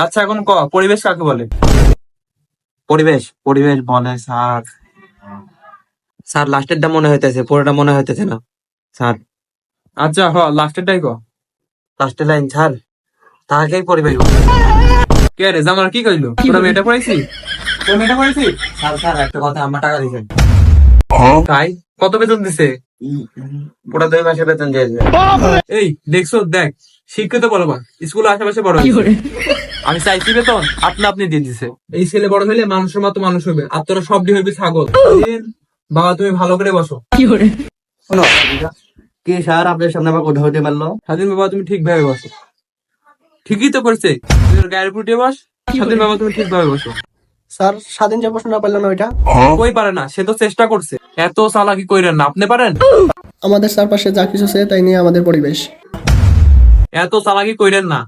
আচ্ছা এখন পরিবেশ কাকে বলে? পরিবেশ পরিবেশ বলে স্যার। স্যার লাস্টেরটা মনে হইতেছে, পুরোটা মনে হইতেছে না স্যার। আচ্ছা লাস্টেরটাই লাস্টের লাইন স্যার, তাহাকেই পরিবেশ বলে। কে রে জামার কি কইলো? তোরা মেয়েটা পড়াইছি? তোর মেয়েটা পড়াইছি? স্যার স্যার একটা কথা, আমার টাকা দিছেন। তাই কত বেতন দিছে? পুরো 2 মাসের বেতন দিয়েছে। এই দেখছো, দেখ শিক্ষিত বলো বা স্কুলে আশেপাশে বড় হয়েছে। আমি চাইছি বেতন, আপনি আপনি দিয়ে দিছে। এই ছেলে বড় হইলে মানুষের মতো মানুষ হবে, আর তোরা সবটি হইবি ছাগল। বাবা তুমি ভালো করে বসো। শোনো কি স্যার, আপনার সামনে আমার কথা হতে পারলো? স্বাধীন বাবা তুমি ঠিক ভাবে বসো। ঠিকই তো করছে, তুই ওর গায়ের উপর উঠে বস। স্বাধীন বাবা তুমি ঠিক ভাবে বসো। স্যার স্বাধীন যে প্রশ্ন না পারলো না ওইটা। কই পারে না, সে তো চেষ্টা করছে। এত চালাকি কইরেন না, আপনি পারেন? আমাদের চারপাশে যা কিছু আছে তাই নিয়ে আমাদের পরিবেশ। এত চালাকি কইরেন না,